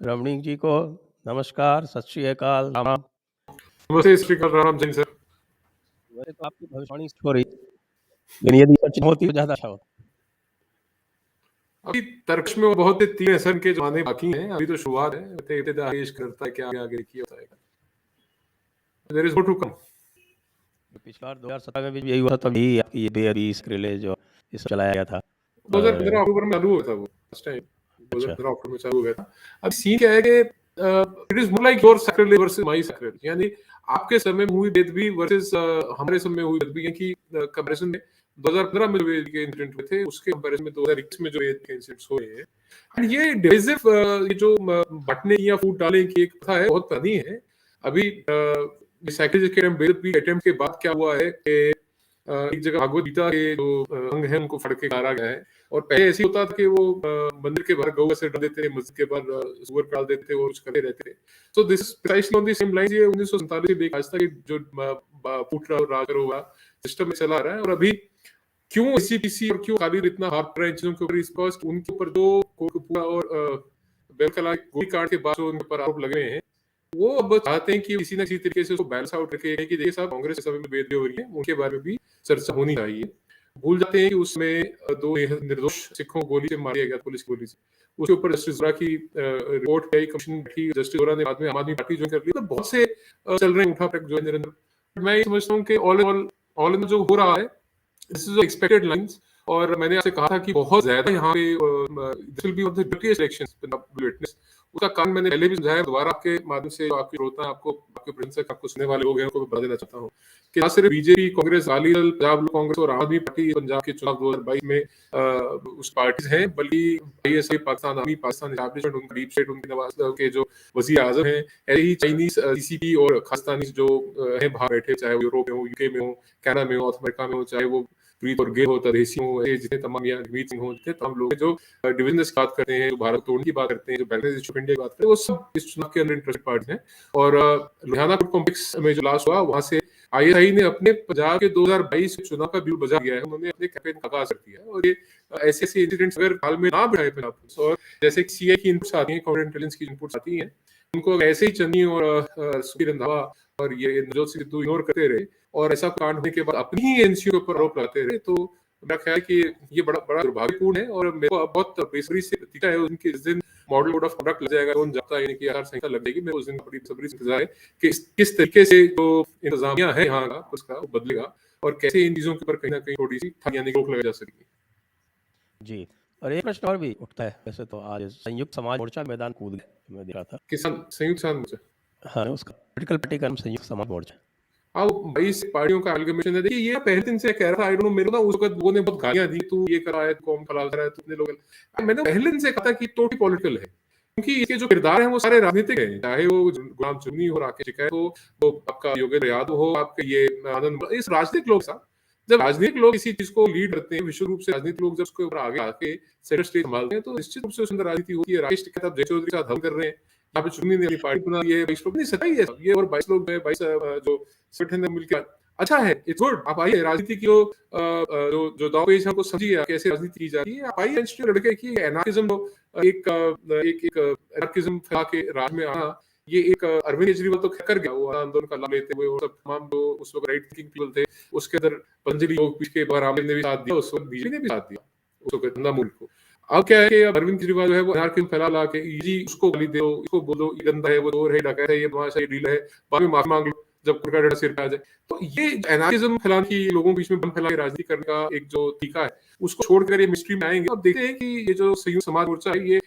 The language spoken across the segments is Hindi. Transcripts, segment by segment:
रमणीक जी को नमस्कार, सत श्री अकाल, राम राम। नमस्ते, श्री अकाल, राम जैन सर। वैसे तो आपकी भविष्यवाणी हो रही, लेकिन यदि सच होती तो ज्यादा अच्छा होता। अभी तर्क में वो बहुत से 3 असर के जमाने बाकी हैं, अभी तो शुरुआत है। देखते आगे इश्क करता है क्या आगे की होता है। There is more to come. पिछला बार 2017 में भी यही हुआ, तब यही आपकी ये बेअबी स्क्रिले जो इस चलाया गया था। 2015 अक्टूबर में चालू हुआ था वो फर्स्ट टाइम। अच्छा 2015 अक्टूबर में चालू हुआ था। अब सीन क्या है कि it is more like your sacrilege versus my sacrilege, यानी आपके समय में हुई बेदबी वर्सेस हमारे समय में हुई बेदबी, यानी कंपैरिजन में 2015 में जो वेद के इंसिडेंट हुए थे उसके कंपैरिजन में 2021 में जो वेद के इंसिडेंट्स हुए हैं, एंड ये डिविजिव, ये जो बांटने या फूट डालने की एक प्रथा है, बहुत पुरानी है। अभी सैक्रिलेज के बेदबी अटेम्प्ट के बाद क्या हुआ है कि एक जगह भागवत गीता के जो अंग है उनको फड़ के मारा गया है। और पहले ऐसे होता था कि वो मंदिर के बाहर गौ से डाल देते थे, मस्जिद के बाहर सुअर डाल देते थे और कुछ करते रहते थे। So this is precisely on the same line. ये 1947 से लेकर आज तक जो फूट राज हुआ सिस्टम में चला आ रहा है। और अभी क्यों एसजीपीसी और क्यों कादिर इतना हाथ पड़ रहा है इन चीजों के ऊपर, बिकॉज उनके ऊपर जो कोटकपूरा और बेलकला गोली कांड के बाद जो उनके ऊपर आरोप लगे हैं, वो अब चाहते हैं कि किसी न किसी तरीके से उसको बैलेंस आउट रखे कि देखिए साहब, कांग्रेस के समय में बेदबी हो रही है, उनके बारे में भी चर्चा होनी चाहिए। भूल जाते हैं कि उसमें 2 निर्दोष सिखों को गोली से मार दिया गया, पुलिस की गोली से। उसके ऊपर जस्टिस जोरा की रिपोर्ट पे कमीशन बैठी, जस्टिस जोरा ने बाद में आम आदमी पार्टी ज्वाइन कर ली। तो बहुत से चल रहे हैं उठा फेंक जो है निरंतर। मैं ये समझता हूँ कि ऑल इन जो हो रहा है, दिस इज एक्सपेक्टेड लाइंस। और मैंने आपसे कहा था कि बहुत ज्यादा यहाँ पे this will be one of the dirtiest elections witness. उसका कारण मैंने पहले भी समझाया, दोबारा आपके माध्यम से आपकी श्रोता, आपको आपके प्रशंसक, आपको सुनने वाले लोग हैं उनको बता देना चाहता हूँ कि ना सिर्फ बीजेपी, कांग्रेस, अकाली दल, पंजाब कांग्रेस और आम आदमी पार्टी पंजाब के चुनाव 2022 में उस पार्टीज हैं, बल्कि ISI, Pakistan army, Pakistan establishment, उनका डीप स्टेट, उनके नवाज के जो वजीर आजम हैं, ऐसे ही चाइनीज सीसीपी और खालिस्तानी जो हैं बाहर बैठे, चाहे वो यूरोप में हो, यूके में हो, कनाडा में हो, अमेरिका में हो, चाहे वो प्रीत और गे हो, तदेसी हो, जितने तमाम या जगमीत सिंह हो, जितने तमाम लोग जो डिविजन की बात करते हैं, जो भारत तोड़ने की बात करते हैं, जो बैलेंस ऑफ इंडिया की बात करते हैं, वो सब इस चुनाव के अंदर इंटरेस्टेड पार्टी हैं। और लुधियाना कोर्ट कॉम्प्लेक्स में जो लास्ट हुआ, वहां से आईएसआई ने अपने पंजाब के 2022 चुनाव का बिल बजा दिया है। उन्होंने अपने कैंपेन का आगाज कर दिया है। और ये ऐसे ऐसे इंसिडेंट्स अगर हाल में ना बढ़ाए पंजाब पुलिस, और जैसे सीआई की इनपुट्स आती हैं, काउंटर इंटेलिजेंस की इनपुट्स आती हैं, उनको ऐसे ही चन्नी और सुखी रंधावा और ये नवजोत सिंह सिद्धू इग्नोर करते रहे और ऐसा कांड होने के बाद अपनी ही एनसीओ के ऊपर आरोप लगाते रहे, तो मेरा ख्याल है कि ये बड़ा बड़ा दुर्भाग्यपूर्ण है। और मेरे को बहुत बेसब्री से प्रतीक्षा है उनके जिस दिन मॉडल कोड ऑफ कंडक्ट लग जाएगा, कौन जाता है, यानी कि आचार संहिता लग जाएगी, मैं उस दिन बड़ी बेसब्री से इंतजार है कि किस तरीके से जो इंतजामिया है यहाँ का उसका वो बदलेगा और कैसे इन चीजों के ऊपर कहीं ना कहीं थोड़ी सी यानी रोक लगा जा सकेगी। जी, और एक प्रश्न और भी उठता है। वैसे तो आज संयुक्त समाज मोर्चा मैदान कूद गए, मैं देख रहा था। किसान संयुक्त किसान मोर्चा, हाँ, उसका पॉलिटिकल पार्टी का नाम संयुक्त समाज मोर्चा। हाँ, 22 पार्टियों का एल्गमेशन है। देखिए, ये पहले दिन से कह रहा था, आई डोंट नो, मेरे को ना उस वक्त लोगों ने बहुत गालियां दी, तू ये करा है, तू कौन फलाल करा है, तुमने लोग। मैंने पहले दिन से कहा था कि टोटली पॉलिटिकल है, क्योंकि इसके जो किरदार हैं वो सारे राजनीतिक हैं, चाहे वो गुलाम चुन्नी हो, राकेश टिकैत हो, वो आपका योगेंद्र यादव हो, आपके ये आनंद, इस राजनीतिक लोग साथ जब राजनीतिक लोग किसी चीज को लीड करते हैं, विश्व रूप से राजनीतिक लोग जब उसके ऊपर आगे आके सेंटर स्टेज संभालते हैं, तो निश्चित रूप से उसके अंदर राजनीति होती है। राकेश टिकैत अब जय चौधरी के साथ हम कर रहे हैं, यहाँ पे चुन्नी ने अपनी पार्टी बना ली है, 22 लोग नहीं, सच्चाई है ये। और 22 लोग 22 जो संगठन मिलकर अच्छा है, इट्स गुड। आप आइए, राजनीति की जो दाव पेच हमको समझिए कैसे राजनीति की जाती है। आप आइए, इंस्टीट्यूट लड़के की एनार्किज्म, एक एनार्किज्म फैला के राज में आना, ये एक अरविंद केजरीवाल तो कर गया वो आंदोलन का लाभ लेते हुए, और सब तमाम जो उस वक्त राइट थिंकिंग पीपल थे उसके अंदर पतंजलि योग पीछे रामदेव ने भी साथ दिया, उस वक्त बीजेपी ने भी साथ दिया उस वक्त नंदा मूल को। अब क्या है कि अब अरविंद केजरीवाल जो है वो एनार्किज्म फैला ला के जी उसको गाली दो, इसको बोलो ये गंदा है, वो चोर है, डकैत है, ये तमाशा, ये डील है, बाद में माफी मांग लो जब उनका डर सिर पे आ जाए। तो ये एनार्किज्म फैलाने की, लोगों के बीच में बम फैला के राजनीति करने का एक जो तरीका है, उसको छोड़कर ये मिस्ट्री में आएंगे। अब देखते हैं कि ये जो संयुक्त समाज मोर्चा है, ये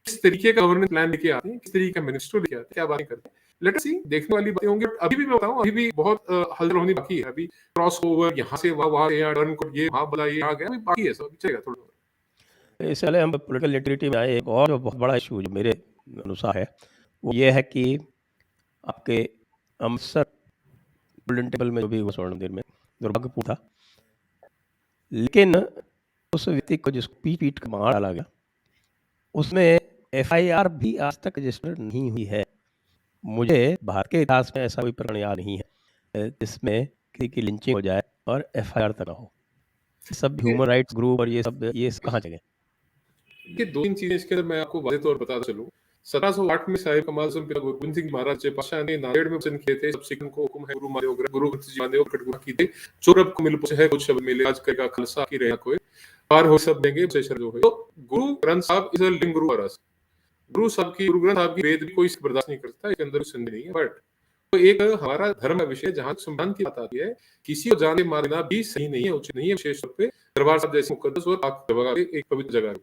किस तरीके का गवर्नेंस प्लान लेके आते हैं, किस तरीके का मैनिफेस्टो लेके आते हैं, क्या बातें करते हैं। लेट अस सी, देखने वाली बातें होंगी। अभी भी मैं बताऊं, अभी भी बहुत हलचल होनी बाकी है। अभी क्रॉस ओवर यहाँ से वहां यहाँ टर्न को ये वहां बोला ये आ गया, अभी बाकी है, सब चलेगा थोड़ा। इससे पहले हम पॉलिटिकल लिटरेटी में आए, एक और जो बहुत बड़ा इशू जो मेरे अनुसार है वो ये है कि आपके अमृतसर गोल्डन टेबल में जो भी हुआ स्वर्ण मंदिर में, दुर्भाग्यपूर्ण था, लेकिन उस व्यक्ति को जिसको पीट पीट कर मार डाला गया, उसमें एफआईआर भी आज तक रजिस्टर नहीं हुई है। मुझे भारत के इतिहास में ऐसा कोई प्रकरण याद नहीं है जिसमें किसी की लिंचिंग हो जाए और एफआईआर तक ना हो। सब ह्यूमन राइट्स ग्रुप और ये सब कहाँ जगह? ये 2-3 चीजें इसके अंदर मैं आपको वाज़ेह तौर पर बताता चलूं। 1708 में साहिब कमाल सिंह पिता गोविंद सिंह महाराज जे पाशाह ने नांदेड़ में वचन किए थे, सब सिखन को हुक्म है गुरु मान्यो गुरु ग्रंथ जी मान्यो कटगुआ की थे, चोरब को मिल पुछ है कुछ शब्द मिले आज करेगा खालसा की रहना कोई पार हो सब देंगे उसे शर जो है। तो गुरु ग्रंथ साहब इज अ लिविंग गुरु अरस, गुरु साहब की गुरु ग्रंथ साहब की वेद भी कोई बर्दाश्त नहीं करता, इसके अंदर संदेह नहीं है। बट तो एक हमारा धर्म का विषय जहाँ संविधान की बात आती है, किसी को जाने मारना भी सही नहीं है, उचित नहीं है, विशेष तौर पे दरबार साहब जैसे मुकद्दस और पाक जगह एक पवित्र जगह है।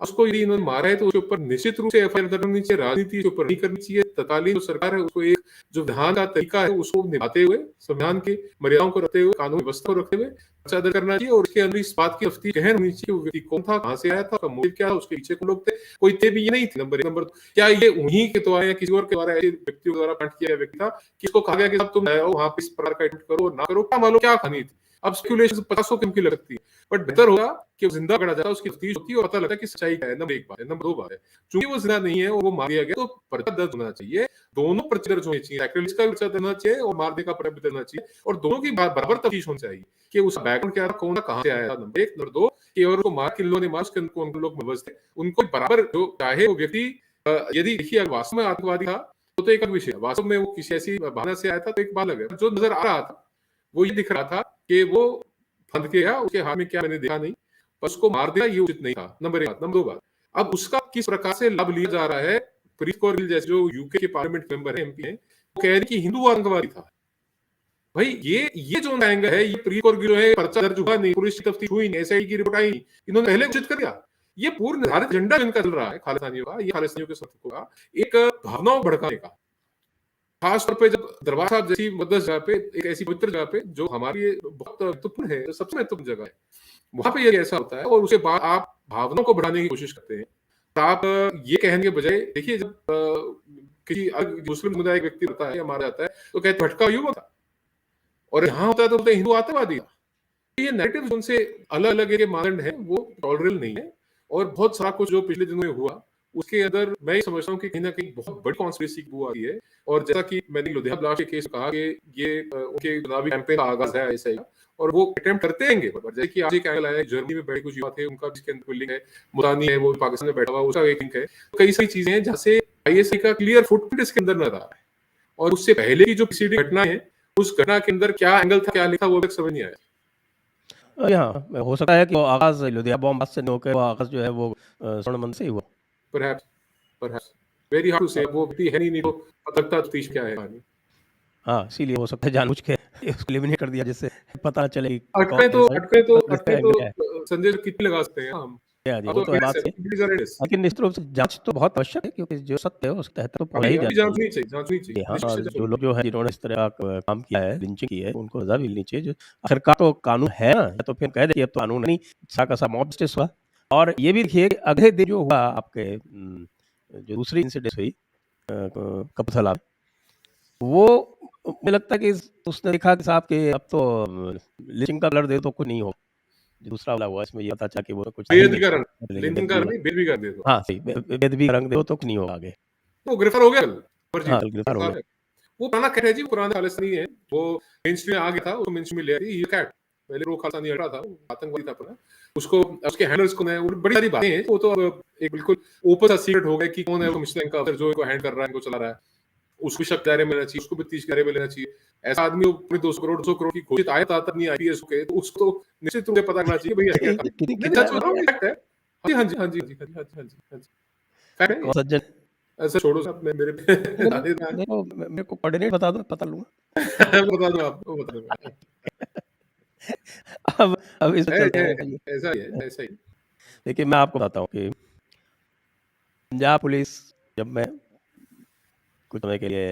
उसको यदि इन्होंने मारा है तो उसके ऊपर निश्चित रूप से एफआईआर दर्ज करनी चाहिए, राजनीति उसके ऊपर नहीं करनी चाहिए। तत्कालीन जो सरकार है उसको एक जो विधान का तरीका है उसको निभाते हुए, संविधान की मर्यादाओं को रखते हुए, कानून व्यवस्था को रखते हुए पर्चा दर्ज करना चाहिए। और उसके अंदर इस बात की तफ्तीश गहन होनी चाहिए, वो व्यक्ति कौन था, कहाँ से आया था, उसका मोटिव क्या था, उसके पीछे कौन लोग थे, कोई थे भी ये नहीं थे। नंबर एक। नंबर क्या ये उन्हीं के द्वारा या किसी और के द्वारा ऐसे व्यक्तियों द्वारा कांड किया व्यक्ति था, किसको कहा गया कि तुम वहां पे इस प्रकार का अटेम्प्ट करो ना करो, क्या मालूम क्या कहानी थी। अब स्पेकुलेशन 50 की लग सकती है, बट बेहतर होगा कि वो जिंदा पकड़ा जाता, उसकी तफ्तीश होती है और पता लगता है कि सच्चाई क्या है। नंबर एक बात है। नंबर दो बात है, चूंकि वो जिंदा नहीं है और वो मार दिया गया तो पर्चा दर्ज होना चाहिए, दोनों पर्चे दर्ज होने चाहिए, सैक्रिलेज का पर्चा दर्ज होना चाहिए और मारने का पर्चा भी दर्ज होना चाहिए, और दोनों की बराबर तफ्तीश होनी चाहिए कि उसका बैकग्राउंड क्या था, कौन था, कहां से आया था। नंबर एक। नंबर दो कि और को मार किन लोगों ने मार, उसके अंदर कौन लोग मुलव्वस थे, उनको बराबर जो चाहे वो व्यक्ति यदि देखिए वास्तव में आतंकवादी था तो एक अलग विषय है, वास्तव में वो किसी ऐसी बहाना से आया था तो एक बात अलग है। जो नजर आ रहा था वो ये दिख रहा था कि वो फंद के गया, उसके हाथ में क्या मैंने देखा नहीं, पर उसको मार दिया ये उचित नहीं था। नंबर एक बात। नंबर दो बात, अब उसका किस प्रकार से लाभ लिया जा रहा है। प्रीत कौर गिल जैसे जो यूके के पार्लियामेंट मेंबर है, एमपी है, वो कह रहे हैं कि हिंदू आतंकवादी था। भाई ये जो एंगल है, ये प्रीत कौर गिल है, पर्चा दर्ज हुआ नहीं, पुलिस की तफ्तीश हुई नहीं, एसआईटी की रिपोर्ट आई नहीं, इन्होंने पहले घोषित कर दिया। ये पूर्व निर्धारित एजेंडा इनका चल रहा है खालिस्तानियों का, ये खालिस्तानियों के समर्थकों का एक भावनाओं भड़काने का। खास तौर पे जब दरबार साहब जैसी मुकद्दस जगह पे, एक ऐसी पवित्र जगह पे जो हमारी बहुत महत्वपूर्ण है, सबसे महत्वपूर्ण जगह है, वहां पे ये ऐसा होता है और उसके बाद आप भावनाओं को बढ़ाने की कोशिश करते हैं। तो आप ये कहने के बजाय देखिए, जब किसी मुस्लिम समुदाय का व्यक्ति होता है या मारा जाता है तो कहते भटका युग होता, और यहाँ होता है तो बोलते हिंदू आतंकवादी। ये नैरेटिव उनसे अलग अलग के मानदंड है, वो टॉलरेबल नहीं है। और बहुत सारा कुछ जो पिछले दिनों में हुआ उसके अंदर मैं ये समझता हूँ कि कहीं ना कहीं बहुत बड़ी कॉन्स्पिरेसी की बुआ है। और जैसा कि मैंने लुधियाना ब्लास्ट के केस में कहा कि ये उनके चुनावी कैंपेन का आगाज है ऐसा ही, और वो अटेम्प्ट करते रहेंगे। जैसे कि आज एक एंगल आया, जर्मनी में बैठे कुछ युवा थे, उनका जिसके अंदर लिंक है, मुरानी है, वो पाकिस्तान में बैठा हुआ, उसका एक लिंक है। तो कई सारी चीजें हैं जहाँ से आईएसआई का क्लियर फुटप्रिंट इसके अंदर नजर आ रहा है, और उससे पहले की जो प्रीसीडिंग घटना है उस घटना के अंदर क्या एंगल था, क्या लिखा, वो तक समझ नहीं आया। हाँ, हो सकता है कि वो आगाज लुधियाना बॉम्ब से नहीं होकर वो आगाज जो है वो स्वर्ण मंदिर से ही हुआ। परहैप्स वेरी हार्ड टू से, वो व्यक्ति है नहीं तो पता लगता तफ्तीश क्या है कहानी। हाँ, इसीलिए हो सकता है जानबूझ के उसको एलिमिनेट कर दिया जिससे पता चले कि अटके कौन तो है, अटके तो बस इसका अटके तो एंगल है। संजय कितने लगा सकते हैं हम। जी, अब वो तो तो है बात केस है, सही। It is a radish. लेकिन निश्चित रूप से जांच तो बहुत आवश्यक है, क्योंकि जो सत्य है उसके तहत तो होना अभी ही अभी चाहिए। जांचनी चाहिए, जांचनी जी चाहिए, हाँ, निश्चित और से जो लोग जो है जिन्होंने इस तरह का काम किया है, लिंचिंग की है, उनको सजा भी मिलनी चाहिए। जो आखिरकार तो कानून है ना, या तो फिर कह दे कि अब तो कानून नहीं, सा का सा मॉब जस्टिस हुआ। और ये भी देखिए कि अगले दिन जो हुआ आपके जो दूसरी इंसिडेंट हुई कपूरथला में, वो मुझे लगता है कि उसने देखा कि साहब कि अब तो लिंचिंग का ब्लड दे तो कुछ नहीं हो। जो दूसरा वाला हुआ इसमें ये पता चला कि वो तो कुछ है ही बेद नहीं, का रंग, लेंगे लिंचिंग का नहीं, बेद भी कर दे दो। हाँ सही, बेदबी का रंग दे तो कुछ नहीं होगा आगे। वो गिरफ्तार हो गया कल, फर्जी हाँ, गिरफ्तार हो गया। है। वो पुराना कैट है जी, पुराना खालिस्तानी है, वो मेन स्ट्रीम में आ गया था, उसको मेन स्ट्रीम में ले आई ये कैट। पहले वो खालिस्तानी हटा था, आतंकवादी था अपना, उसको उसके हैंडलर्स को नए, बड़ी सारी बातें हैं। वो तो अब एक बिल्कुल ओपन सा सीक्रेट हो गया कि कौन है वो मिशन का अफसर जो इनको हैंड कर रहा है, इनको चला रहा है। उसको शक दायरे में लेना चाहिए, उसको भी 30 दायरे में लेना चाहिए। ऐसा आदमी वो पूरे 200 करोड़ की घोषित आयत आता नहीं आईपीएस के, तो उसको तो निश्चित रूप से पता करना चाहिए भैया क्या था। कितनी नहीं सच बताऊं, ये फैक्ट है। हाँ जी, हाँ जी, हाँ जी, हाँ जी, हाँ जी, हाँ जी, हाँ जी, फैक्ट है ये। सज्जन ऐसा छोड़ो साहब, मैं मेरे पे मेरे को कोऑर्डिनेट बता दो, पता लूंगा। बता दूं आपको, बता दूंगा। अब इसे चलते हैं। ऐसा ही है, ऐसा ही। देखिए मैं आपको बताता हूँ कि पंजाब पुलिस, जब मैं कुछ समय के लिए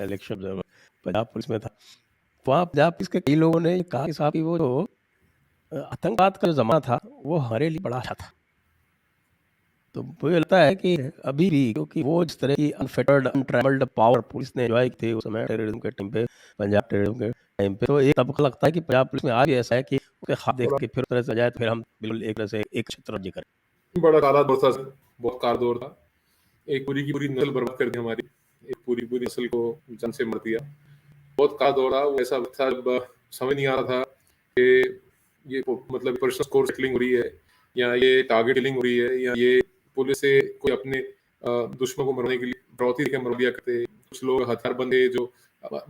इलेक्शन पंजाब पुलिस में था, वहाँ पंजाब पुलिस के कई लोगों ने कहा कि साहब कि वो जो आतंकवाद का जो जमाना था वो हमारे लिए बड़ा अच्छा था। तो मुझे लगता है कि अभी भी, क्योंकि वो जिस तरह की अनफेटर्ड अनट्रैवल्ड पावर पुलिस ने एंजॉय की थी उस समय टेररिज्म के टाइम पे, पंजाब टेररिज्म के टाइम पे, तो एक तबका लगता है कि पंजाब पुलिस में आज भी ऐसा है कि उसके ख्वाब देख के फिर उस तरह से जाए तो फिर हम बिल्कुल एक तरह से एक क्षेत्र राज्य करें। बड़ा काला दौर था, बहुत कार दौर था। एक पूरी की पूरी नस्ल बर्बाद कर दी हमारी, एक पूरी पूरी नस्ल को जान से मार दिया। बहुत काला दौर था वो, ऐसा वक्त था जब समझ नहीं आ रहा था कि ये मतलब पर्सनल स्कोर सेटलिंग हो रही है, या ये टारगेट किलिंग हो रही है, या ये पुलिस से कोई अपने दुश्मन को मरवाने के लिए डरौती देके मरवा दिया करते, कुछ लोग हथियार बंदे जो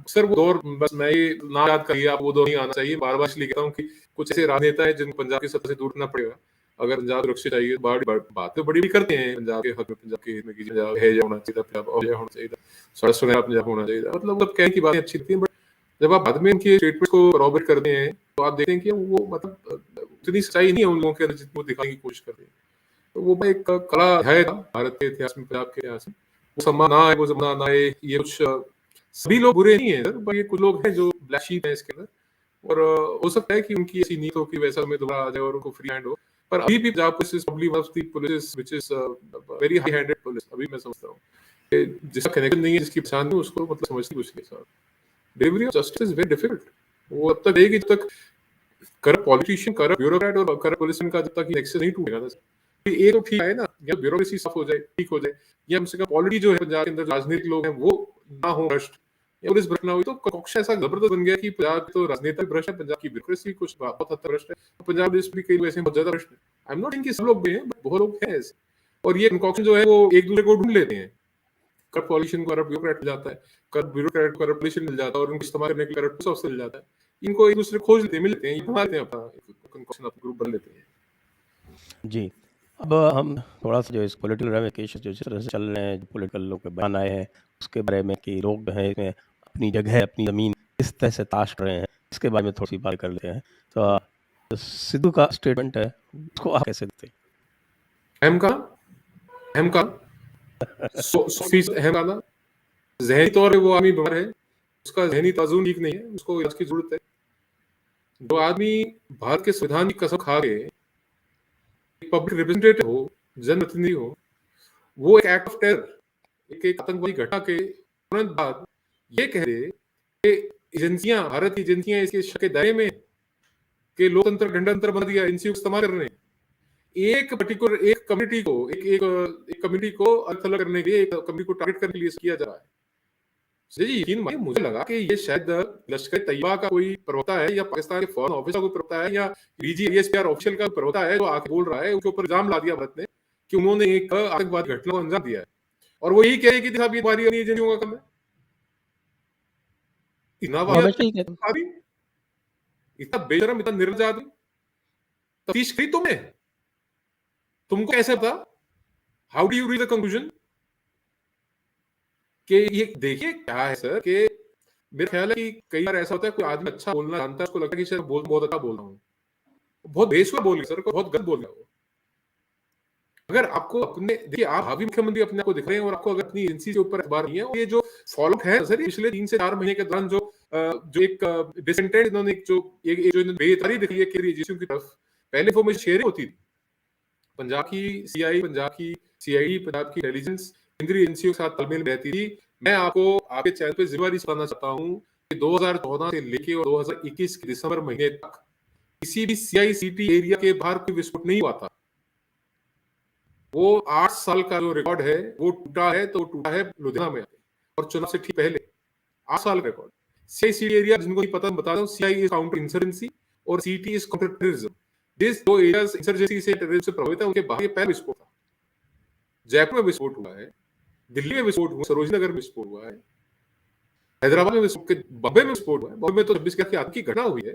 सर वो दौर, बस मैं ये ना याद करिए आप, वो दौर नहीं आना चाहिए। बार-बार इसलिए कहता हूँ कि कुछ ऐसे राजनेता हैं जिनको पंजाब की सत्ता से दूर करना पड़ेगा। अगर पंजाब सुरक्षित चाहिए, बातें बड़ी-बड़ी करते हैं पंजाब के हक में, पंजाब के हित में कि पंजाब है होना चाहिए, पंजाब और होना चाहिए, सड़क वगैरह पंजाब होना चाहिए। मतलब कहने की बातें अच्छी लगती हैं, बट जब आप बाद में उनके स्टेटमेंट को कॉरबोरेट करते हैं, तो आप देखते हैं कि वो मतलब उतनी सच्चाई नहीं है उन लोगों के अंदर जितनी वो दिखाने की कोशिश करते हैं। तो वो एक कला है भारत के इतिहास में, पंजाब के इतिहास में। वो सम्मान ना आए, वो ज़माना ना आए, ये कुछ सभी लोग बुरे नहीं हैं सर, पर ये कुछ लोग हैं जो ब्लैक शीप हैं इसके अंदर। और हो सकता है कि उनकी ऐसी नीयत हो कि वैसा में दोबारा आ जाए और उनको फ्री हैंड हो। पर अभी भी Punjab police is probably one of the police which is very high handed police. अभी मैं समझता हूँ कि जिसका कनेक्शन नहीं है, जिसकी पहचान नहीं है, उसको मतलब समझती कुछ नहीं sir. Delivery of justice is very difficult. वो अब तक रहेगी जब तक करप्ट पॉलिटिशियन, करप्ट ब्यूरोक्रेट और करप्ट पुलिस का जब तक नेक्सस नहीं टूटेगा ना। ये तो ठीक है ना, या ब्यूरोक्रेसी साफ हो जाए, ठीक हो जाए, या कम से कम पॉलिटी जो है पंजाब के अंदर राजनीतिक लोग हैं वो ना हो भ्रष्ट, या पुलिस भ्रष्ट ना हुई, तो कक्षा ऐसा जबरदस्त बन गया कि पंजाब तो राजनेता भी भ्रष्ट है, पंजाब की ब्यूरोक्रेसी कुछ बहुत हद तक भ्रष्ट है, पंजाब पुलिस भी कई वैसे बहुत ज्यादा भ्रष्ट है। आई एम नॉट इनकी सब लोग भी हैं, बट बहुत लोग हैं ऐसे। और ये कंकॉक्शन जो है वो एक दूसरे को ढूंढ लेते हैं। करप्ट पॉलिटिशियन को करप्ट ब्यूरोक्रेट मिल जाता है, करप्ट ब्यूरोक्रेट को करप्ट पॉलिटिशियन मिल जाता है, और उनको इस्तेमाल करने के लिए करप्ट पुलिस ऑफिसर मिल जाता है। इनको एक दूसरे खोज लेते हैं, मिलते हैं, बना लेते हैं, अपना कंकॉक्शन अपना ग्रुप बन लेते हैं। जी। अब हम थोड़ा-सा जो इस पॉलिटिकल रैमिफिकेशंस जो जिस तरह से चल रहे हैं, जो पॉलिटिकल लोग के बयान आए हैं, उसके बारे में कि लोग जो हैं इसमें अपनी जगह, अपनी ज़मीन किस तरह से ताश कर रहे हैं, इसके बारे में थोड़ी-सी बात कर लेते हैं। तो सिद्धू का स्टेटमेंट है, उसको आप कैसे देखते हैं? अहम का 100% अहम का ज़हनी तौर पे वो आदमी बीमार है, उसका ज़हनी तवाज़ुन ठीक नहीं है, उसको इलाज की ज़रूरत है। जो आदमी भारत के संविधान की कसम खा के पब्लिक रिप्रेजेंटेटिव हो, जनप्रतिनिधि हो, वो एक एक्ट ऑफ टेरर, एक आतंकवादी घटना के तुरंत बाद ये कह दे कि एजेंसियां, भारत की एजेंसियां इसके शक के दायरे में, कि लोकतंत्र गणतंत्र बना दिया, एजेंसियों को इस्तेमाल कर रहे हैं। एक पर्टिकुलर एक कम्युनिटी को एक कम्युनिटी को अलग करने के लिए, एक कम्युनिटी को टारगेट करने के लिए किया जा रहा है। जी, यकीन मानिए, मुझे लगा कि ये शायद लश्कर तैयबा का कोई प्रवक्ता है, या पाकिस्तान के फॉरेन ऑफिस का कोई प्रवक्ता है, या डीजीएसपीआर ऑफिशियल का प्रवक्ता है, जो आके बोल रहा है, उनके ऊपर इल्जाम ला दिया भारत ने कि उन्होंने एक आतंकवादी घटना को अंजाम दिया है, और वो यही कह रहे हैं कि साहब ये हमारी एजेंसियों का काम है। इतना वो हमेशा ही कहते हैं। आदमी, इतना बेशरम, इतना निर्लज आदमी, तफ्तीश करी तुमने? तुमको कैसे पता? How do you reach the conclusion कि ये देखिए क्या है सर, कि मेरा ख्याल है कि कई बार ऐसा होता है, कोई आदमी अच्छा बोलना जानता है, उसको लगता है कि शायद बहुत अच्छा बोल रहा हूँ, बहुत बेसुरा बोल रहा है सर, बहुत गलत बोल रहा है वो। अगर आपको अपने, देखिए आप भावी मुख्यमंत्री अपने को दिख रहे हैं, और आपको अगर अपनी एजेंसी के ऊपर एतबार नहीं है, और ये जो फॉलो है सर, पिछले 3 से 4 महीने के दौरान जो एक डिसइंटेंट इन्होंने जो बेहतरी दिखाई है केंद्रीय एजेंसियों की तरफ। पहले इन्फॉर्मेशन शेयरिंग होती थी, पंजाब की सीआई, पंजाब की सीआईडी, पंजाब की इंटेलिजेंस केंद्रीय एजेंसियों के साथ तालमेल रहती थी। मैं आपको आपके चैनल पे जिम्मेदारी बताना चाहता हूँ कि 2014 से लेके और 2021 के दिसंबर महीने तक किसी भी सीआईसीटी एरिया के बाहर कोई विस्फोट नहीं हुआ था। वो 8 साल का जो रिकॉर्ड है वो टूटा है, तो टूटा है लुधियाना में, और चुनाव से ठीक पहले 8 साल का रिकॉर्ड। सीआईसीटी एरिया जिनको नहीं पता, बता दूं, सीआई इज काउंटर इंसर्जेंसी और सीटी इज काउंटर टेररिज्म। जिस दो एरियाज इंसर्जेंसी से टेररिज्म से प्रभावित है, उनके बाहर ये पहला विस्फोट था। जयपुर में विस्फोट हुआ है, दिल्ली में विस्फोट हुआ, सरोजनी नगर में विस्फोट हुआ है, हैदराबाद में विस्फोट, बॉम्बे में विस्फोट हुआ है। बॉम्बे में तो 26 की आग की घटना हुई है,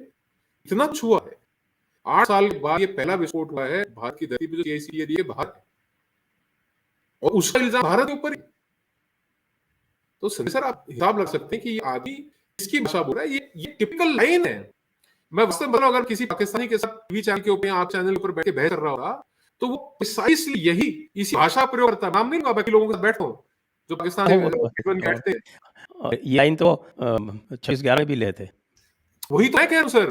इतना छुआ है। 8 साल के बाद ये पहला विस्फोट हुआ है भारत की धरती पे, जो सीआईसीटी एरिया बाहर है, और उसका इल्जाम भारत के ऊपर ही। तो संजय सर, आप हिसाब लग सकते हैं कि ये आदमी इसकी भाषा बोल रहा है, ये टिपिकल लाइन है। मैं वास्तव में बता रहा हूं, अगर किसी पाकिस्तानी के साथ टीवी चैनल के ऊपर, आप चैनल के ऊपर बैठ के बहस कर रहा होगा, तो वो प्रिसाइसली यही इसी भाषा प्रयोग करता है। नाम नहीं लूंगा, बाकी लोगों के साथ बैठता हूं जो पाकिस्तान हाँ, में वो तो बैठते हैं। ये लाइन तो 26/11 भी ले थे। वही तो मैं कह रहा हूं सर,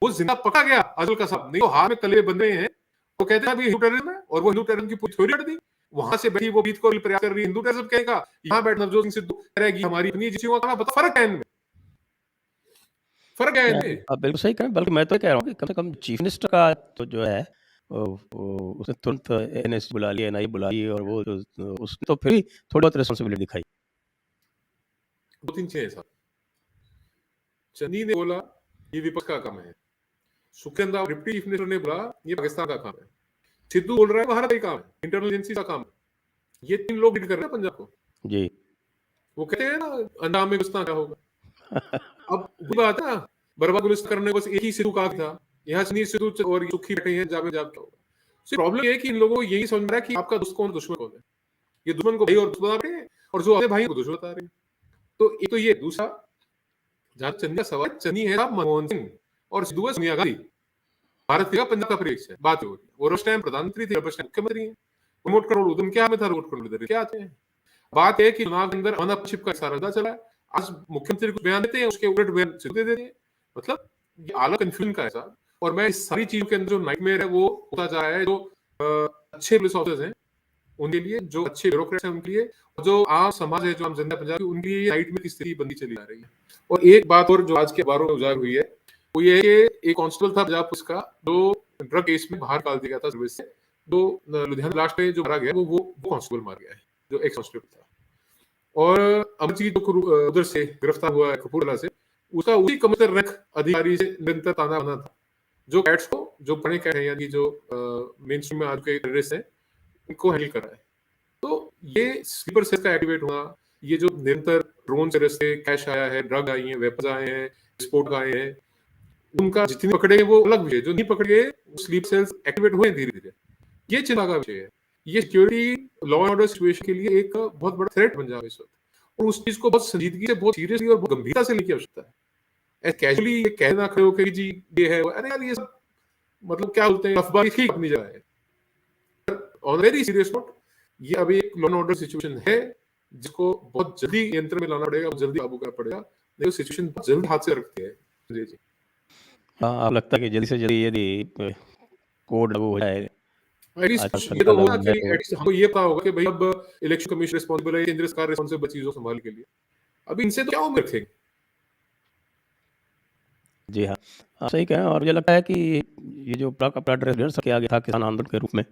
वो जिंदा पकड़ा गया अजल का साहब, नहीं तो हाथ में कले बंधे हैं। वो कहते हैं अभी हिंदू टेररिज्म है, और वो हिंदू टेररिज्म की पूरी थ्योरी हट दी। वहां से बैठी वो बीत को प्रयास कर रही है हिंदू टेररिज्म कहेगा, यहाँ बैठ नवजोत सिंह सिद्धू करेगी हमारी अपनी एजेंसियों का काम। बता फर्क है इनमें, फर्क है इनमें। आप बिल्कुल सही कह रहे हैं, बल्कि मैं तो ये कह रहा हूँ कि कम से कम चीफ मिनिस्टर का तो जो है उसने तुरंत एनएसजी बुला लिया, एनआईए बुला ली, और वो उसने तो फिर भी थोड़ी बहुत रिस्पॉन्सिबिलिटी दिखाई। 2-3 चीजें साहब, चन्नी ने बोला ये विपक्ष का काम है, सुखेंद्र डिप्टी चीफ मिनिस्टर ने बोला ये पाकिस्तान का काम है, सिद्धू बोल रहा है भारत का काम है, इंटरनल एजेंसी का काम है। ये 3 लोग लीड कर रहे हैं पंजाब को। जी। वो कहते हैं ना, अंजाम में गुस्तां क्या होगा। अब वो बात है ना, बर्बाद गुलिस्तां करने को एक ही सिद्धू काफ था, यहाँ सुनील सिद्धू और सुखी बैठे हैं, जामे जाब क्या होगा। प्रॉब्लम ये है कि इन लोगों को यही समझ में रहा है कि आपका दोस्त कौन, दुश्मन कौन है। ये दुश्मन को भाई और दोस्त बता रहे हैं, और जो अपने भाई को दुश्मन बता रहे हैं। तो एक तो ये, दूसरा जहां चन्नी का सवाल, चन्नी है साहब मनमोहन सिंह और सिद्धू है सोनिया गांधी। भारत का पंजाब का प्रेक्ष है, बात हो रही है। वो उस टाइम प्रधानमंत्री थे, उस टाइम मुख्यमंत्री हैं। रिमोट कंट्रोल उधर क्या में था, रिमोट कंट्रोल इधर क्या आते हैं। बात है कि चुनाव के अंदर अनअपशिप का सारा रास्ता चला है। आज मुख्यमंत्री को बयान देते हैं, उसके उलट बयान सिद्धू दे देते हैं। मतलब ये आला कंफ्यूजन का है साहब। और मैं इस सारी चीजों के अंदर जो नाइटमेयर है वो होता जा रहा है, जो अच्छे पुलिस ऑफिसर्स हैं उनके लिए, जो अच्छे ब्यूरोक्रेट्स हैं उनके लिए, और जो आम समाज है, जो आम जनता पंजाब की, उनके लिए नाइट में की स्थिति बनती चली जा रही है। और एक बात और जो आज के अखबारों में उजागर हुई है, वो ये है कि एक कांस्टेबल था पंजाब पुलिस का, जो ड्रग केस में बाहर निकाल दिया गया था सर्विस से, जो लुधियाना लास्ट में जो मारा गया वो कांस्टेबल मार गया है, जो एक कांस्टेबल था। और अमरजीत जो उधर से गिरफ्तार हुआ है कपूरथला से, उसका उसी कमिश्नर रैंक अधिकारी से निरंतर ताना बना था, जो कैट्स को, जो बड़े कैट हैं यानी जो मेन स्ट्रीम में आज के टेररिस्ट हैं, इनको हैंडल कर रहा है। तो ये स्लीपर सेल का एक्टिवेट होना, ये जो निरंतर ड्रोन से रस्ते कैश आया है, ड्रग आई है, वेपन आए हैं, स्पोर्ट आए हैं, उनका जितने पकड़े वो अलग विषय, जो नहीं पकड़े स्लीप सेल्स एक्टिवेट हुए धीरे धीरे, ये चिंता का विषय है। ये security law and order situation के लिए एक बहुत बड़ा थ्रेट बन जाएगा इस वक्त, और उस चीज को बहुत संजीदगी से, बहुत सीरियसली और बहुत गंभीरता से लेके आवश्यकता है। कैजुअली ये कहना खड़े होकर जी ये है, अरे यार ये सब मतलब क्या बोलते हैं, अफवाह ठीक अपनी जगह है। ऑन वेरी सीरियस नोट, ये अभी एक लॉ एंड ऑर्डर सिचुएशन है जिसको बहुत जल्दी नियंत्रण में लाना पड़ेगा, बहुत जल्दी काबू करना पड़ेगा, नहीं तो सिचुएशन बहुत जल्द हाथ से रखती है। जी जी हाँ, आप लगता है कि जल्दी से जल्दी यदि कोड लागू हो जाए, एटलीस्ट आचार ये संहिता तो लागू होगा हो कि जाए, एटलीस्ट हमको ये पता होगा कि भाई अब इलेक्शन कमीशन रिस्पॉन्सिबल है, केंद्र सरकार रिस्पॉन्सिबल चीजों संभालने के लिए। अभी इनसे तो क्या उम्मीद रखेंगे। जी हाँ, आप सही कह रहे हैं। और मुझे लगता है कि ये जो अपना ड्रेस किया गया था किसान आंदोलन के रूप में,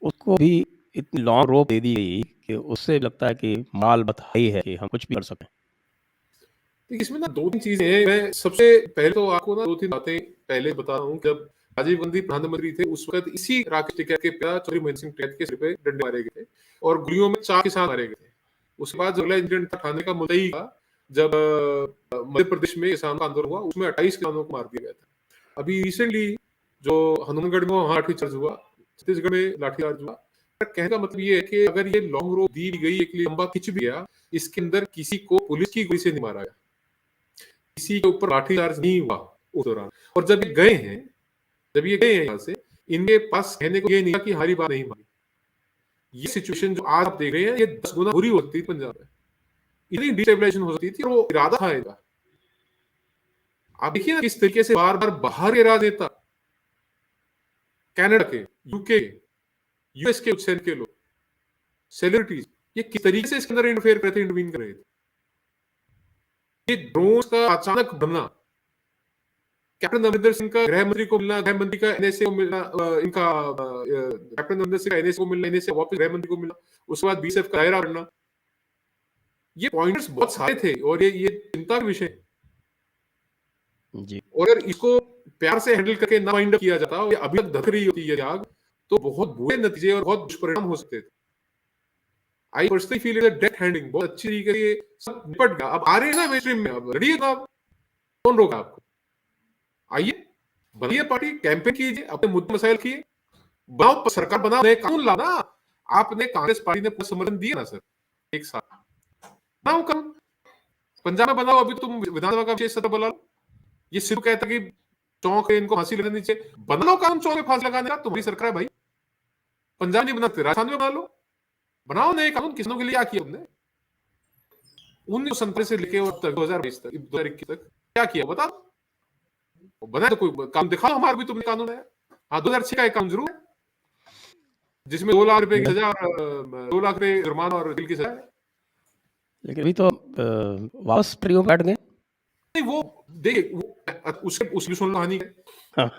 उसको भी इतनी लॉन्ग रोप दे दी गई कि उससे लगता है कि माल बधाई है कि हम कुछ भी कर सकते हैं। इसमें ना 2-3 चीजें हैं। मैं सबसे पहले तो आपको ना 2-3 बातें पहले बता रहा हूँ। जब राजीव गांधी प्रधानमंत्री थे उस वक्त इसी राकेश टिकैत के पिता चौधरी महेंद्र सिंह टिकैत के सिर पे डंडे मारे गए थे और गोलियों में 4 किसान मारे गए थे। उसके बाद जो अगला इंसिडेंट था ठाणे का मुद्दई का, जब मध्य प्रदेश में किसानों का आंदोलन हुआ, उसमें 28 किसानों को मार दिया गया था। अभी रिसेंटली जो हनुमानगढ़ में वहां लाठीचार्ज हुआ, छत्तीसगढ़ में लाठीचार्ज हुआ। कहने का मतलब ये है कि अगर ये लॉन्ग रोप दी गई, एक लंबा खिंच भी गया, इसके अंदर किसी को पुलिस की गोली से नहीं मारा गया, किसी के ऊपर लाठीचार्ज नहीं हुआ उस दौरान। और जब ये गए हैं यहाँ से, इनके पास कहने को ये नहीं था कि हमारी बात नहीं मानी। ये सिचुएशन जो आज आप देख रहे हैं, ये 10 गुना बुरी हो सकती थी पंजाब में, इतनी डिस्टेबलाइजेशन हो सकती थी, और वो इरादा था इनका। आप देखिए ना किस तरीके से बार बार बाहर के राजनेता, कनाडा के, यूके, यूएस के उच्च के लोग, सेलिब्रिटीज, ये किस तरीके से इसके अंदर इंटरफेयर करते, इंटरवीन कर रहे थे। ये ड्रोन का अचानक बनना, कैप्टन अमरिंदर सिंह का गृह मंत्री को मिलना, गृह मंत्री का एनएसए को मिलना, इनका कैप्टन अमरिंदर सिंह का एनएसए को मिलना, एनएसए वापस गृह मंत्री को मिलना, उसके बाद बीएसएफ का दायरा बढ़ना, ये पॉइंटर्स बहुत सारे थे और ये चिंता का विषय है। जी, और अगर इसको प्यार से हैंडल करके ना वाइंड अप किया जाता और ये अभी तक धक रही होती है आग, तो बहुत बुरे नतीजे और बहुत दुष्परिणाम हो सकते थे। I personally feel it death handling बहुत अच्छी तरीके से सब निपट गया। अब आ रहे हैं ना मेन स्ट्रीम में, अब रेडी है तो आप, कौन रोका आपको? आइए, बनाइए पार्टी, कैंपेन कीजिए, अपने मुद्दे मसाइल किए, बनाओ सरकार, बनाओ, नए कानून लाना। आपने कांग्रेस पार्टी ने पूरा समर्थन दिया ना सर, एक साथ बनाओ कानून। पंजाब में बनाओ, अभी तुम विधानसभा का विशेष सत्र बुला लो। ये सिर्फ कहता कि चौक है, इनको फांसी लगनी चाहिए, बना लो कानून चौक में फांसी लगाने का, तुम्हारी सरकार है भाई। पंजाब नहीं बनाते, राजस्थान में बना लो, बनाओ नए कानून। किसानों के लिए क्या किया हमने 1947 से लेके 2022 तक, 2021 तक क्या किया बता दो। बना तो कोई कानून दिखाओ, हमारे भी तुमने कानून है। हाँ, 2006 का एक कानून जरूर है जिसमें 2 लाख रुपए की सजा, 2 लाख रुपए जुर्माना और जेल की सजा है। लेकिन अभी तो वापस ट्रियो बैठ गए। नहीं, वो देखिए, उसकी सुन कहानी है। हाँ,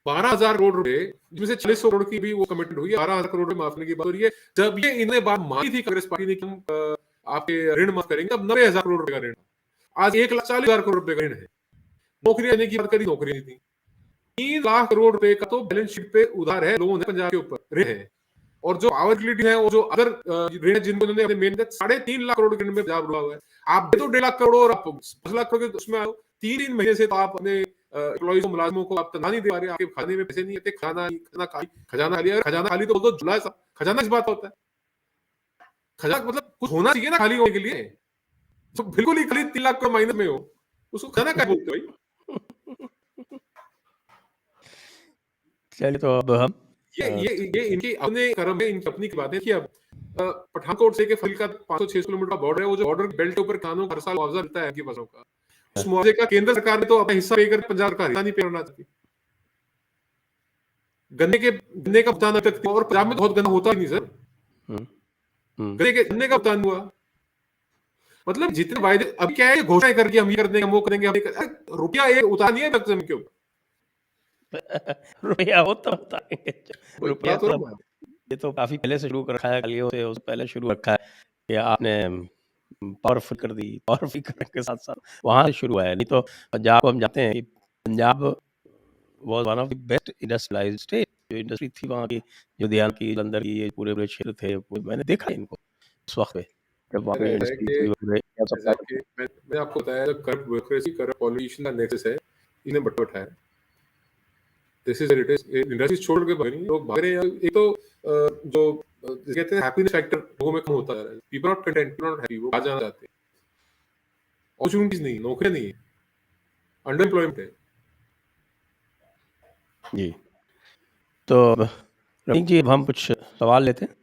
12,000 करोड़ रुपए, जिसमें से 40 करोड़ की भी वो कमिटमेंट हुई है, 12,000 करोड़ रुपए माफ करने की बात हो रही है। जब ये इन्हें बात मानी थी कांग्रेस पार्टी ने कि हम आपके ऋण माफ करेंगे, अब 90,000 करोड़ रुपए का ऋण, आज 1,40,000 करोड़ रुपए का ऋण है। नौकरी देने की बात करी, नौकरी नहीं थी। 3 लाख करोड़ रुपए का तो बैलेंस शीट पे उधार है, लोन है पंजाब के ऊपर, ऋण है। और जो पावर यूटिलिटी है, वो जो अदर ऋण जिनको उन्होंने अपने मेन 3.5 लाख करोड़ के ऋण में पंजाब डूबा हुआ है, आप दे दो 1.5 लाख करोड़ और आप 10 लाख करोड़ के उसमें आओ। 3 महीने से तो आप अपने एम्प्लॉइज को, मुलाजिमों को आप तनख्वाह नहीं दे पा रहे, आपके खाने में पैसे नहीं आते, खजाना खाली। अगर खजाना खाली तो बोल दो जुला सा, खजाना किस बात होता है? खजाना मतलब कुछ होना चाहिए ना खाली होने के लिए। तो बिल्कुल ही खाली 3 लाख करोड़ माइनस में हो, उसको खजाना क्या बोलते हो भाई? चलिए, तो अब हम ये इनके अपने कर्म है, इनकी अपनी बातें कि अब पठानकोट से के फल का 500-600 किलोमीटर का बॉर्डर है, वो जो बॉर्डर बेल्ट के ऊपर किसानों को हर साल मुआवजा मिलता है की फसलों का, उस मुआवजे का केंद्र सरकार ने तो अपना हिस्सा देकर पंजाब सरकार हिस्सा नहीं पे करना चाहती। गन्ने का भुगतान तक, और पंजाब में बहुत गन्ना होता ही नहीं सर, गन्ने का भुगतान हुआ। मतलब जितने वायदे अभी क्या है, घोषणाएं करके हम ये कर देंगे, हम वो करेंगे, रुपया ये उतारनी है जमीन के ऊपर। रुपया हो तो बताएंगे। वही रुपया बात हो तो रहा है। ये तो काफी पहले से शुरू कर रखा है, गालियों से उससे पहले शुरू रखा है कि आपने पावरफुल कर दी। पावरफुल करने के साथ साथ वहां से शुरू हुआ है। नहीं तो पंजाब को हम जानते हैं कि Punjab was one of the best industrialised state. जो इंडस्ट्री थी वहाँ की, लुधियाना की, जलंधर की, ये पूरे पूरे क्षेत्र थे, मैंने देखा है इनको उस वक्त पे, जब वहाँ पे इंडस्ट्री थी। मैंने आपको बताया, करप्ट ब्यूरोक्रेसी, करप्ट पॉलिटिशियन का नेक्सस है, इन्हें बटवट है। This is it is industry छोड़ के भाग नहीं, लोग भाग रहे हैं। एक तो जो कहते हैं हैप्पीनेस फैक्टर लोगों में कम होता जा रहा है, people not content, people not happy, वो आ जाना चाहते हैं। अपॉर्चुनिटीज नहीं, नौकरियां नहीं है, अंडरएम्प्लॉयमेंट है जी। तो रवीन जी, अब हम कुछ सवाल लेते हैं।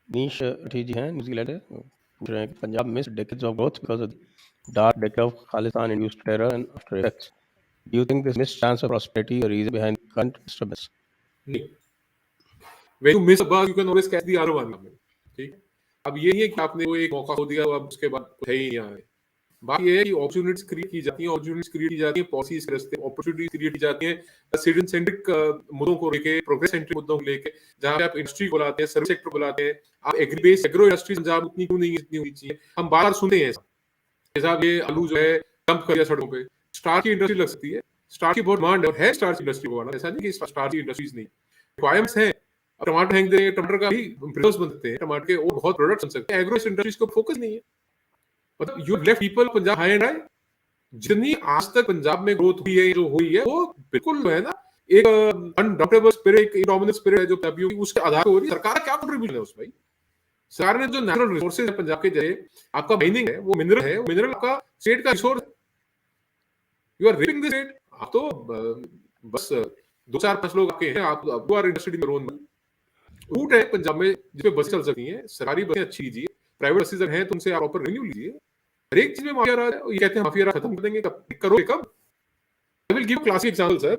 नीश ठी जी हैं, न्यूजीलैंड है, पूछ रहे हैं कि Punjab miss decades of growth because of the dark decade of Khalistan induced terror and after effects. Do you think this missed chance of prosperity is the reason behind current disturbance? नहीं। When you miss a bus, you can always catch the other one. ठीक है, अब ये नहीं है कि आपने वो एक मौका खो दिया, अब उसके बाद कुछ है ही नहीं आए। बात ये है कि अपॉर्चुनिटीज क्रिएट की जाती हैं, अपॉर्चुनिटीज क्रिएट की जाती हैं पॉलिसीज के रास्ते, अपॉर्चुनिटीज क्रिएट की जाती हैं सिटीजन सेंट्रिक मुद्दों को लेके, प्रोग्रेस सेंट्रिक मुद्दों को लेके, जहां पे आप इंडस्ट्री को लाते हैं, सर्विस सेक्टर को लाते हैं। आप agri base agro industry Punjab उतनी क्यों नहीं, इतनी होनी चाहिए। हम बार सुनते हैं साहब, ये आलू जो है डंप कर दिया सड़कों पे, स्टार की इंडस्ट्री लग सकती है, स्टार की बहुत डिमांड है स्टार की इंडस्ट्री को, ऐसा नहीं कि स्टार की इंडस्ट्रीज नहीं, रिक्वायरमेंट्स है। टमाटर फेंक देंगे, टमाटर का भी प्रोडक्ट्स बनते हैं, टमाटर के और बहुत प्रोडक्ट्स बन सकते हैं। एग्रो इंडस्ट्रीज को फोकस नहीं है। मतलब you left people Punjab high and high. जितनी आज तक पंजाब में ग्रोथ हुई है, जो हुई है, वो बिल्कुल जो है ना, एक अनडाउटेबल स्पिरिट, एक डोमिनेंट स्पिरिट है जो पंजाबियों की, उसके आधार पर हो रही है। सरकार का क्या कंट्रीब्यूशन है उस भाई? सरकार ने जो नेचुरल रिसोर्सेज है पंजाब के, जरिए आपका माइनिंग है, वो मिनरल है, वो मिनरल आपका स्टेट का resource, you are raping the state. आप तो बस 2-4-5 लोग आपके हैं, आप आर इंडस्ट्री में रोन रूट है पंजाब में जिसपे बसें चल सकती हैं। सरकारी बसें अच्छी लीजिए, प्राइवेट बसेज हैं तो उनसे आप प्रॉपर रेवेन्यू लीजिए। हर एक चीज में माफिया राज है। ये कहते हैं माफिया राज खत्म कर देंगे, कब करोगे? कब? I will give classic example sir.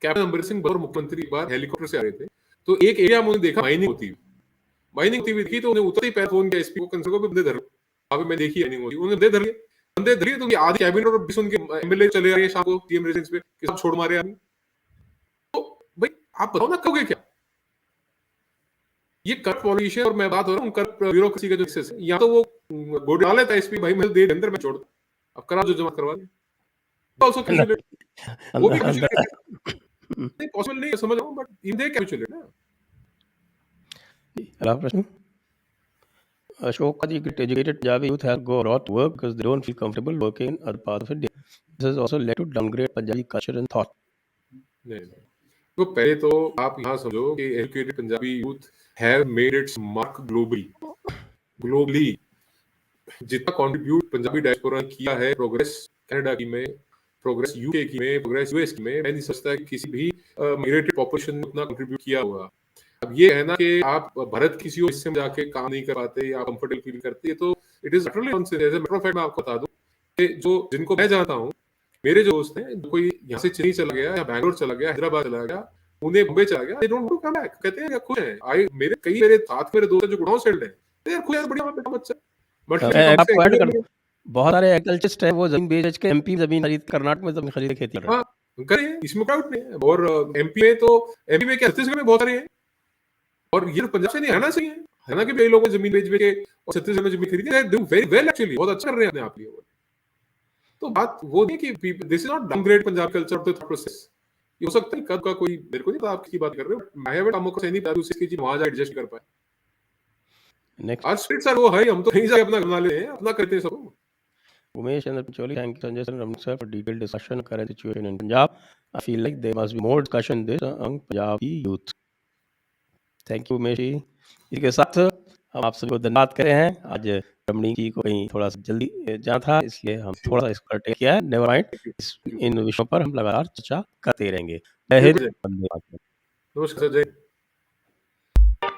Captain Amarinder Singh और मुख्यमंत्री एक बार हेलीकॉप्टर से आ रहे थे, तो एक एरिया में उन्होंने देखा माइनिंग होती हुई थी, तो उन्हें उतरते ही पैर फोन किया एसपी को, कंसर्न को, बंदे धर, वहां पे मैं देखी माइनिंग होती, उन्होंने बंदे धर लिए, तो आधी कैबिनेट और 20 उनके एमएलए चले आ रहे हैं शाम को सीएम रेजिडेंस पे, कि सब छोड़ मारे आदमी। तो भाई आप बताओ ना, कहोगे क्या? ये करप्ट पॉलिटिशियन, और मैं बात हो रहा हूँ करप्ट ब्यूरोक्रेसी का जो एक्सेस है, या तो वो गोड डाल लेता है एसपी, भाई मैं दे अंदर में छोड़, अब करा जो जमा करवा दे, आल्सो कैलकुलेट, वो भी कुछ नहीं पॉसिबल नहीं है, समझ रहा हूं, बट इन दे कैलकुलेट ना। अगला प्रश्न, अशोक जी, educated Punjabi youth have go abroad to work because they don't feel comfortable working in other parts of India. This has also led to downgrade Punjabi culture and thought. नहीं, तो पहले तो आप यहाँ समझो कि educated Punjabi youth have made it's mark globally. जितना कंट्रीब्यूट पंजाबी डायस्पोरा ने किया है प्रोग्रेस कनाडा की में, प्रोग्रेस यूके की में, प्रोग्रेस यूएस की में, मैं नहीं समझता कि किसी भी माइग्रेटेड पॉपुलेशन ने उतना कंट्रीब्यूट किया होगा। अब ये है ना कि आप भारत किसी और हिस्से में जाके काम नहीं कर पाते या कंफर्टेबल फील करते, तो it is utterly nonsense. As a matter of fact मैं आपको बता दूं कि जो जिनको मैं जानता हूं, मेरे जो दोस्त हैं, जो कोई यहाँ से चेन्नई चला गया या बैंगलोर चला गया, हैदराबाद चला गया, पुणे बॉम्बे चला गया, दे डोंट कम बैक, कहते हैं खुश हैं। मेरे साथ मेरे दोस्त जो गुड़गांव सेटल्ड हैं, यार खुश है, बढ़िया बेटा बच्चा। बट आपको ऐड कर, बहुत सारे एग्रीकल्चरिस्ट हैं, वो जमीन बेच के एमपी जमीन खरीद, कर्नाटक में जमीन खरीद खेती कर रहे हैं। हाँ करें, इसमें डाउट नहीं है। और एमपी में तो, एमपी में क्या छत्तीसगढ़ में बहुत सारे हैं, और ये पंजाब से नहीं, हरियाणा से ही है। हरियाणा के भी कई लोगों ने जमीन बेच के और छत्तीसगढ़ में जमीन खरीदी है, डू वेरी वेल एक्चुअली, बहुत अच्छा कर रहे हैं अपने आप लिए। तो बात वो नहीं कि this is not downgrade Punjab culture of the thought process. ये हो सकता है कब का कोई मेरे को नहीं पता आप किसकी बात कर रहे हो। मायावत कामों का सही नहीं पता उसकी चीज वहां जा एडजस्ट कर पाए। नेक्स्ट आज स्ट्रिक्ट सर वो है ही, हम तो कहीं जाके अपना बना लेते हैं, अपना करते हैं सब। Umesh Chandra Pancholi, thank you Sanjay sir and Ramnik sir for detailed discussion of current situation in Punjab. I feel like there must be more discussion this among Punjabi youth. Thank you Umesh ji. इसी के साथ हम आप सभी को धन्यवाद कर रहे हैं। आज रमणी जी को कहीं थोड़ा सा जल्दी जाना था, इसलिए हम थोड़ा सा इसको टेक किया है। नेवर माइंड, इन विषयों पर हम लगातार चर्चा करते रहेंगे। जय हिंद, बिल्कुल। वंदे मातरम। नमस्कार सर, जय